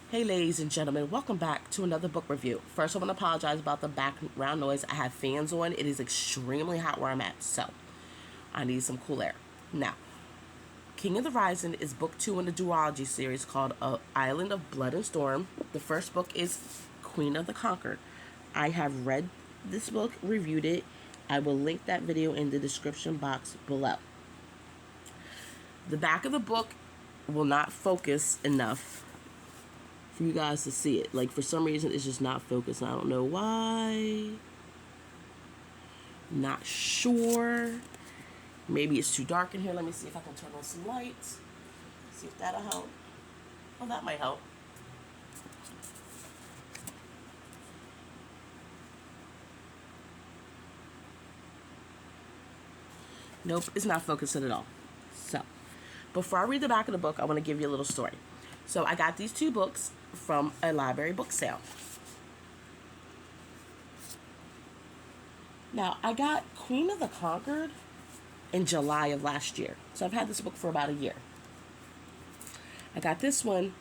Hey ladies and gentlemen, welcome back to another book review. First, I want to apologize about the background noise. I have fans on. It is extremely hot where I'm at, so I need some cool air. Now, King of the Rising is book 2 in the duology series called Island of Blood and Storm. The first book is Queen of the Conquered. I have read this book, reviewed it. I will link that video in the description box below. The back of the book will not focus enough for you guys to see it. Like, for some reason, it's just not focused. I don't know why. Not sure. Maybe it's too dark in here. Let me see if I can turn on some lights. See if that'll help. Oh, that might help. Nope, it's not focusing at all. So, before I read the back of the book, I want to give you a little story. So, I got these two books from a library book sale. Now, I got Queen of the Conquered in July of last year. So, I've had this book for about a year. I got this one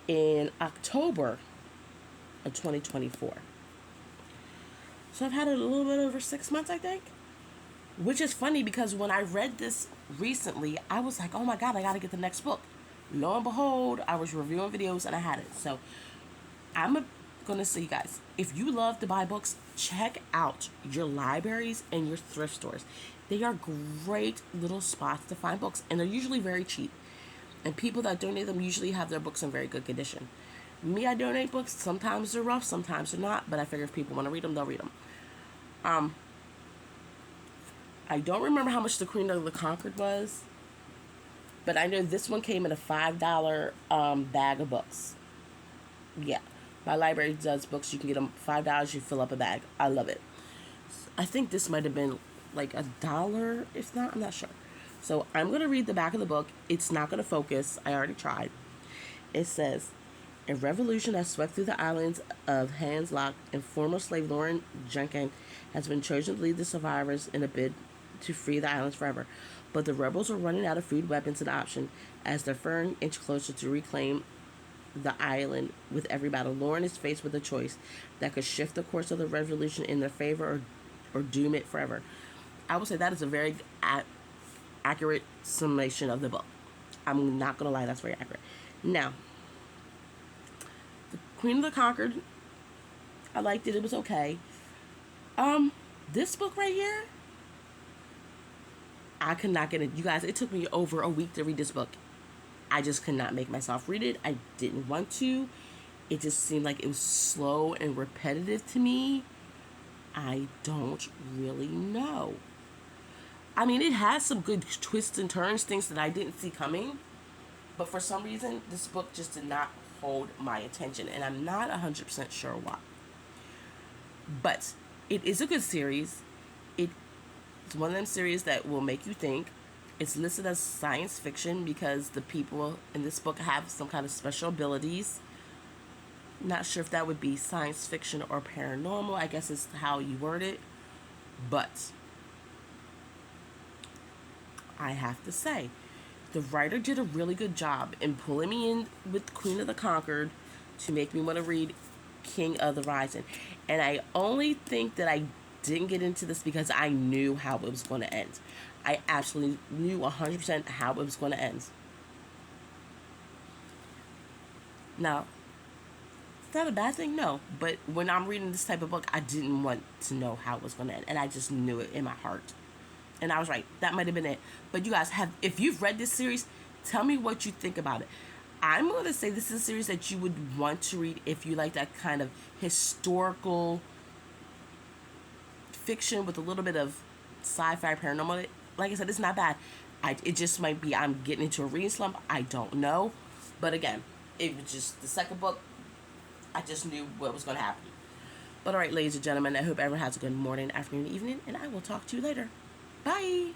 in October of 2024. So, I've had it a little bit over 6 months, I think. Which is funny because when I read this recently, I was like, oh my God, I got to get the next book. Lo and behold, I was reviewing videos and I had it. So I'm going to say, you guys, if you love to buy books, check out your libraries and your thrift stores. They are great little spots to find books, and they're usually very cheap. And people that donate them usually have their books in very good condition. Me, I donate books. Sometimes they're rough, sometimes they're not. But I figure if people want to read them, they'll read them. I don't remember how much the Queen of the Conquered was, but I know this one came in a $5 bag of books. Yeah, my library does books. You can get them $5. You fill up a bag. I love it. I think this might have been like $1. If not, I'm not sure. So I'm going to read the back of the book. It's not going to focus. I already tried. It says, a revolution has swept through the islands of Hans Locke, and former slave Lauren Jenkins has been chosen to lead the survivors in a bid to free the islands forever. But the rebels are running out of food, weapons, and options as they're furring inch closer to reclaim the island with every battle. Lauren is faced with a choice that could shift the course of the revolution in their favor or doom it forever. I would say that is a very accurate summation of the book. I'm not going to lie, that's very accurate. Now, the Queen of the Conquered, I liked it. It was okay. This book right here, I could not get it. You guys, it took me over a week to read this book. I just could not make myself read it. I didn't want to. It just seemed like it was slow and repetitive to me. I don't really know. I mean, it has some good twists and turns, things that I didn't see coming. But for some reason, this book just did not hold my attention. And I'm not 100% sure why. But it is a good series. It's one of them series that will make you think. It's listed as science fiction because the people in this book have some kind of special abilities. Not sure if that would be science fiction or paranormal. I guess it's how you word it. But I have to say, the writer did a really good job in pulling me in with Queen of the Conquered to make me want to read King of the Rising. And I only think that I didn't get into this because I knew how it was going to end. I absolutely knew 100% how it was going to end. Now, is that a bad thing? No. But when I'm reading this type of book, I didn't want to know how it was going to end. And I just knew it in my heart. And I was right. That might have been it. But you guys if you've read this series, tell me what you think about it. I'm going to say this is a series that you would want to read if you like that kind of historical fiction with a little bit of sci-fi paranormal. Like I said, it's not bad. It just might be I'm getting into a reading slump. I don't know. But again, it was just the second book. I just knew what was going to happen. But all right, ladies and gentlemen, I hope everyone has a good morning, afternoon, evening, and I will talk to you later. Bye.